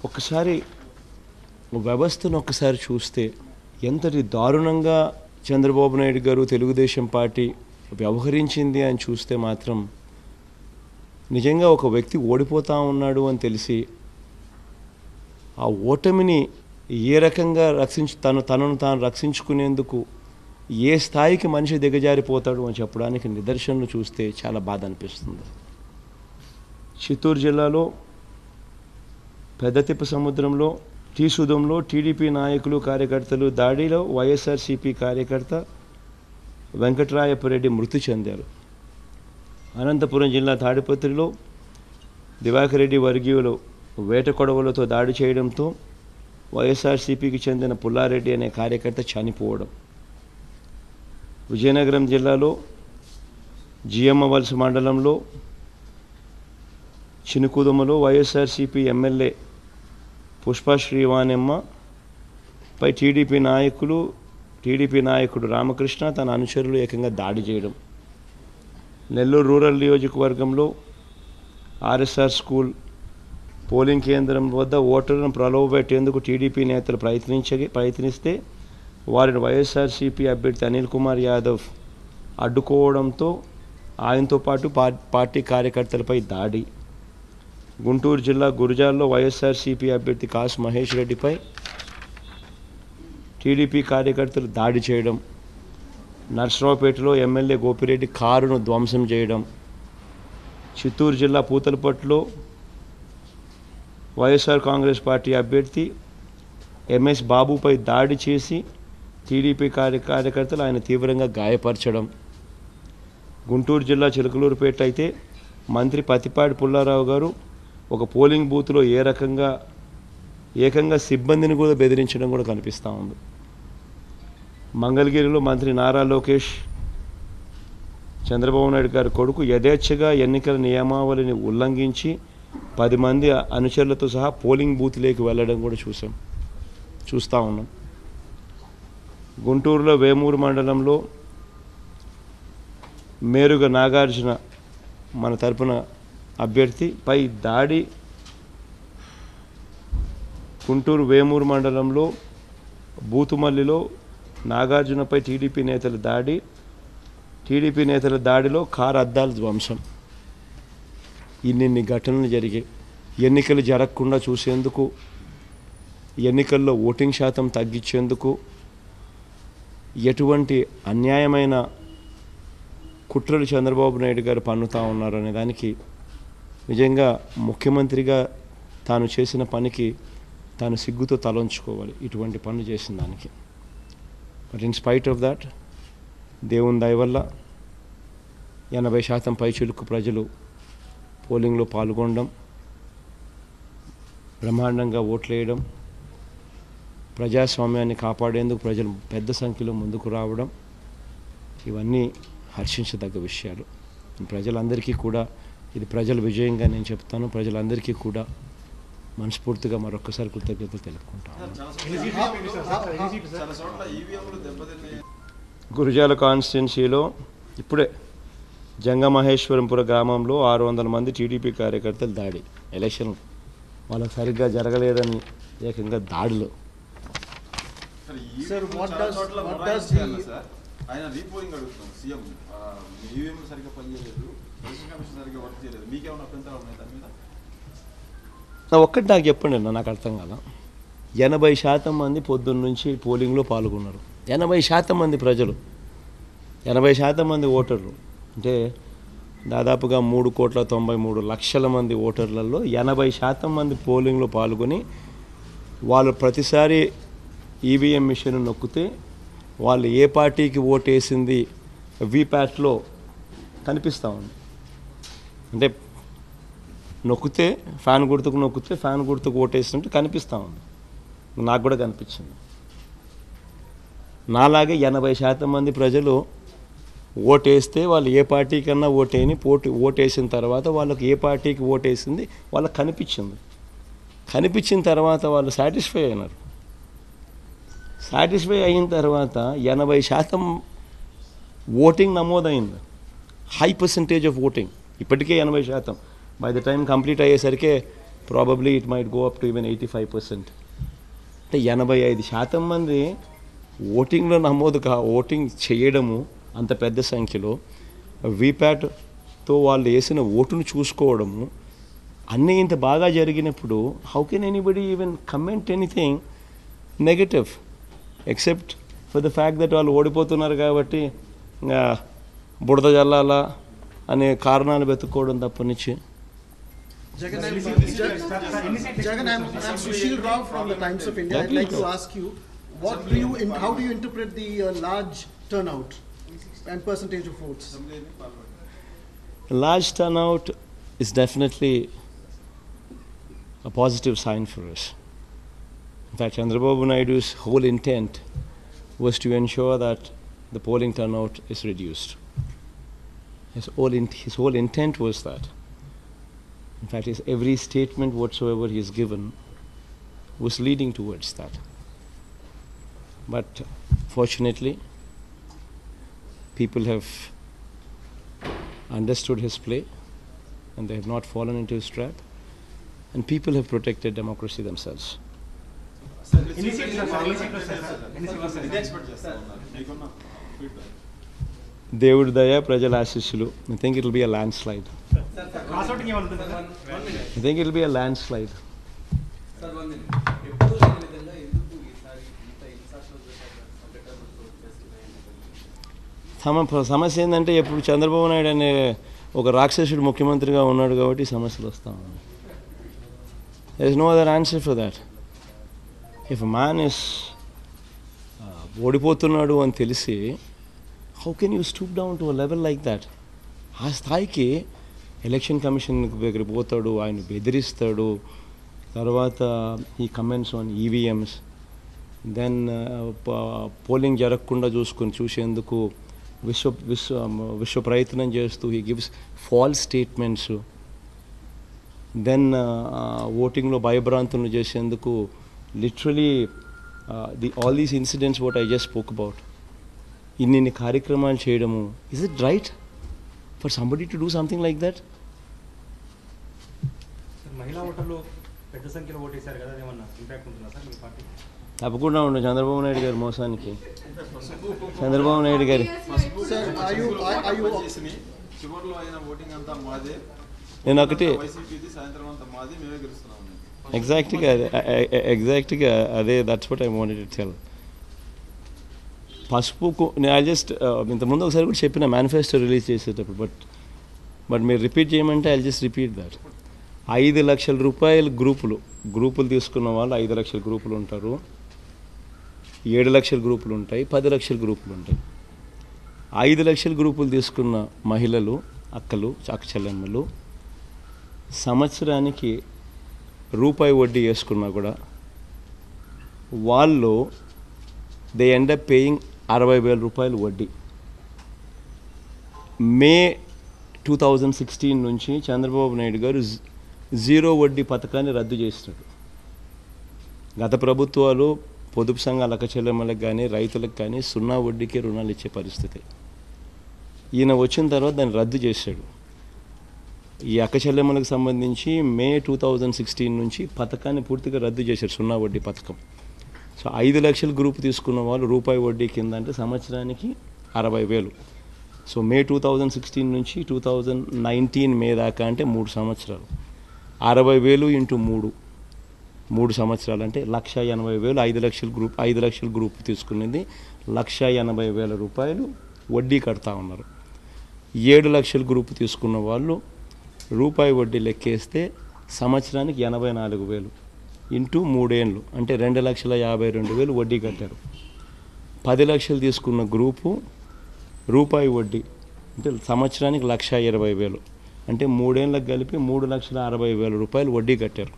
ఒకసారి వ్యవస్థను ఒకసారి చూస్తే ఎంతటి దారుణంగా చంద్రబాబు నాయుడు గారు తెలుగుదేశం పార్టీ వ్యవహరించింది అని చూస్తే మాత్రం నిజంగా ఒక వ్యక్తి ఓడిపోతా ఉన్నాడు అని తెలిసి ఆ ఓటమిని ఏ రకంగా తనను తాను రక్షించుకునేందుకు ఏ స్థాయికి మనిషి దిగజారిపోతాడు అని చెప్పడానికి నిదర్శనలు చూస్తే చాలా బాధ అనిపిస్తుంది. చిత్తూరు జిల్లాలో పెద్దతిప్ప సముద్రంలో టీసుదంలో టీడీపీ నాయకులు కార్యకర్తలు దాడిలో వైఎస్ఆర్సీపీ కార్యకర్త వెంకటరాయపురెడ్డి మృతి చెందారు. అనంతపురం జిల్లా తాడిపత్రిలో దివాకర్ రెడ్డి వర్గీయులు వేట కొడవలతో దాడి చేయడంతో వైఎస్ఆర్సీపీకి చెందిన పుల్లారెడ్డి అనే కార్యకర్త చనిపోవడం. విజయనగరం జిల్లాలో జియమ్మవలస మండలంలో చినుకుదుమలో వైఎస్ఆర్సీపీ ఎమ్మెల్యే పుష్ప శ్రీవాణెమ్మ పై టీడీపీ నాయకుడు రామకృష్ణ తన అనుచరులు ఏకంగా దాడి చేయడం. నెల్లూరు రూరల్ నియోజకవర్గంలో ఆర్ఎస్ఆర్ స్కూల్ పోలింగ్ కేంద్రం వద్ద ఓటర్లను ప్రలోభపెట్టేందుకు టీడీపీ నేతలు ప్రయత్నిస్తే వారిని వైఎస్ఆర్సీపీ అభ్యర్థి అనిల్ కుమార్ యాదవ్ అడ్డుకోవడంతో ఆయనతో పాటు పార్టీ కార్యకర్తలపై దాడి. గుంటూరు జిల్లా గురజాల్లో వైఎస్ఆర్సీపీ అభ్యర్థి కాసు మహేష్ రెడ్డిపై టీడీపీ కార్యకర్తలు దాడి చేయడం. నర్సరావుపేటలో ఎమ్మెల్యే గోపిరెడ్డి కారును ధ్వంసం చేయడం. చిత్తూరు జిల్లా పూతలపట్టులో వైఎస్ఆర్ కాంగ్రెస్ పార్టీ అభ్యర్థి ఎంఎస్ బాబుపై దాడి చేసి టీడీపీ కార్యకర్తలు ఆయన తీవ్రంగా గాయపరచడం. గుంటూరు జిల్లా చిలకలూరుపేట అయితే మంత్రి పత్తిపాటి పుల్లారావు గారు ఒక పోలింగ్ బూత్లో ఏకంగా సిబ్బందిని కూడా బెదిరించడం కూడా కనిపిస్తూ ఉంది. మంగళగిరిలో మంత్రి నారా లోకేష్ చంద్రబాబు నాయుడు గారి కొడుకు యథేచ్ఛగా ఎన్నికల నియమావళిని ఉల్లంఘించి 10 మంది అనుచరులతో సహా పోలింగ్ బూత్లోకి వెళ్ళడం కూడా చూస్తూ ఉన్నాం. గుంటూరులో వేమూరు మండలంలో మేరుగ నాగార్జున మన తరపున అభ్యర్థిపై దాడి. గుంటూరు వేమూరు మండలంలో బూతుమల్లిలో నాగార్జునపై టీడీపీ నేతల దాడిలో కారు అద్దాల ధ్వంసం. ఇన్ని ఘటనలు జరిగాయి. ఎన్నికలు జరగకుండా చూసేందుకు, ఎన్నికల్లో ఓటింగ్ శాతం తగ్గించేందుకు ఎటువంటి అన్యాయమైన కుట్రలు చంద్రబాబు నాయుడు గారు పన్నుతూ ఉన్నారు అనే దానికి నిజంగా ముఖ్యమంత్రిగా తాను చేసిన పనికి తాను సిగ్గుతో తలంచుకోవాలి, ఇటువంటి పనులు చేసిన దానికి. But in spite of that దేవుని దయ వల్ల 80% పైచిలుకు ప్రజలు పోలింగ్లో పాల్గొనడం, బ్రహ్మాండంగా ఓట్లేయడం, ప్రజాస్వామ్యాన్ని కాపాడేందుకు ప్రజలు పెద్ద సంఖ్యలో ముందుకు రావడం, ఇవన్నీ హర్షించదగ్గ విషయాలు. ప్రజలందరికీ కూడా ఇది ప్రజల విజయంగా నేను చెప్తాను. ప్రజలందరికీ కూడా మనస్ఫూర్తిగా మరొకసారి కృతజ్ఞతలు తెలుపుకుంటాను. గురజాల కాన్స్టిట్యున్సీలో ఇప్పుడే జంగమహేశ్వరంపుర గ్రామంలో 600 మంది టీడీపీ కార్యకర్తలు దాడి. ఎలక్షన్ వాళ్ళకి సరిగ్గా జరగలేదని ఏకంగా దాడిలో. ఒక్కటి నాకు చెప్పండి అన్న, నాకు అర్థం కాదా. 80% మంది పొద్దున్న నుంచి పోలింగ్లో పాల్గొన్నారు. 80% మంది ప్రజలు, 80% మంది ఓటర్లు అంటే దాదాపుగా 3,93,00,000 మంది ఓటర్లలో 80% మంది పోలింగ్లో పాల్గొని వాళ్ళు ప్రతిసారి ఈవీఎం మిషన్ నొక్కితే వాళ్ళు ఏ పార్టీకి ఓటేసింది వీప్యాట్లో కనిపిస్తూ ఉంది. అంటే నొక్కితే ఫ్యాన్ గుర్తుకు ఓటేసినట్టు కనిపిస్తూ ఉంది. నాకు కూడా కనిపించింది. నాలాగే 80% మంది ప్రజలు ఓటేస్తే వాళ్ళు ఏ పార్టీకన్నా ఓటేసిన తర్వాత వాళ్ళకి ఏ పార్టీకి ఓటేసింది వాళ్ళకి కనిపించిన తర్వాత వాళ్ళు సాటిస్ఫై అయినారు. సాటిస్ఫై అయిన తర్వాత 80% ఓటింగ్ నమోదైంది. హై పర్సంటేజ్ ఆఫ్ ఓటింగ్ ఇప్పటికే 80%. బై ద టైం కంప్లీట్ అయ్యేసరికి probably it might go up to even 85%. అంటే 85% మంది ఓటింగ్లో ఓటింగ్ చేయడము అంత పెద్ద సంఖ్యలో, వీప్యాట్తో వాళ్ళు వేసిన ఓటును చూసుకోవడము అన్నీ ఇంత బాగా జరిగినప్పుడు how can anybody even comment anything negative except for the fact that వాళ్ళు ఓడిపోతున్నారు కాబట్టి బుడద జల్లాలా అనే కారణాలు వెతుక్కోవడం తప్పనిచ్చి. Jagan, I'm Sushil Rao from the Times of India. I'd like to ask you, how do you interpret the large turnout and percentage of votes? Large turnout is definitely a positive sign for us. In fact, Chandrababu Naidu's whole intent was to ensure that the polling turnout is reduced. His whole intent was that. In fact, every statement whatsoever he has given was leading towards that. But fortunately, people have understood his play and they have not fallen into his trap, and people have protected democracy themselves. దేవుడి దయ ప్రజల ఆశీస్సులు. I think it will be a landslide. I think it will be a landslide. సమస్య ఏంటంటే ఇప్పుడు చంద్రబాబు నాయుడు అనే ఒక రాక్షసుడు ముఖ్యమంత్రిగా ఉన్నాడు కాబట్టి సమస్యలు వస్తూ ఉన్నాయి. There is no other answer for that. If a man is ఓడిపోతున్నాడు అని తెలిసి how can you stoop down to a level like that? ఆ స్థాయికి ఎలక్షన్ కమిషన్ దగ్గర పోతాడు, ఆయన బెదిరిస్తాడు, తర్వాత ఈ comments on EVMs, then polling జరగకుండా చూసేందుకు విశ్వ ప్రయత్నం చేస్తూ he gives false statements, then ఓటింగ్లో భయభ్రాంతులను చేసేందుకు literally all these incidents what I just spoke about, ఇన్ని కార్యక్రమాలు చేయడము. Is it right for somebody to do something like that? మహిళా ఓటర్లు పెద్ద సంఖ్యలో ఓటేశారు కదా, ఏమన్నా ఇంపాక్ట్ ఉంటుందా సార్ మీ పార్టీ? తప్పకుండా ఉండదు. చంద్రబాబు నాయుడు గారి మోసానికి, చంద్రబాబు నాయుడు గారి నేను ఒకటి ఎగ్జాక్ట్గా అదే that's what I wanted to tell. పసుపుకు నేను జస్ట్ ఇంతకుముందు ఒకసారి కూడా చెప్పిన మేనిఫెస్టో రిలీజ్ చేసేటప్పుడు, బట్ మీరు రిపీట్ చేయమంటే ఐ జస్ట్ రిపీట్ దట్. 5 లక్షల రూపాయల గ్రూపులు తీసుకున్న వాళ్ళు 5 లక్షల గ్రూపులు ఉంటారు, 7 లక్షల గ్రూపులు ఉంటాయి, 10 లక్షల గ్రూపులు ఉంటాయి. 5 లక్షల గ్రూపులు తీసుకున్న మహిళలు, అక్క చెల్లెమ్మలు సంవత్సరానికి రూపాయి వడ్డీ వేసుకున్నా కూడా వాళ్ళు దే ఎండ్ అప్ పేయింగ్ 60,000 రూపాయలు వడ్డీ. మే 2016 నుంచి చంద్రబాబు నాయుడు గారు జీరో వడ్డీ పథకాన్ని రద్దు చేసినాడు. గత ప్రభుత్వాలు పొదుపు సంఘాల అక్క చెల్లెమ్మలకు కానీ రైతులకు కానీ 0 వడ్డీకే రుణాలు ఇచ్చే పరిస్థితి. ఈయన వచ్చిన తర్వాత దాన్ని రద్దు చేశాడు. ఈ అక్క చెల్లెమ్మలకు సంబంధించి మే 2016 నుంచి పథకాన్ని పూర్తిగా రద్దు చేశారు, 0 వడ్డీ పథకం. సో 5 లక్షల గ్రూప్ తీసుకున్న వాళ్ళు రూపాయి వడ్డీ కింద అంటే సంవత్సరానికి 60,000. సో మే 2016 నుంచి 2019 మే దాకా అంటే 3 సంవత్సరాలు, 60,000 ఇంటూ 3 సంవత్సరాలు అంటే 1,80,000. 5 లక్షల గ్రూప్ తీసుకునేది 1,80,000 రూపాయలు వడ్డీ కడతా ఉన్నారు. 7 లక్షల గ్రూప్ తీసుకున్న వాళ్ళు రూపాయి వడ్డీ లెక్కేస్తే సంవత్సరానికి 84,000 ఇంటూ 3 ఏళ్ళు అంటే 2,52,000 వడ్డీ కట్టారు. 10 లక్షలు తీసుకున్న గ్రూపు రూపాయి వడ్డీ అంటే సంవత్సరానికి 1,20,000 అంటే 3 ఏళ్ళకి కలిపి 3,60,000 రూపాయలు వడ్డీ కట్టారు.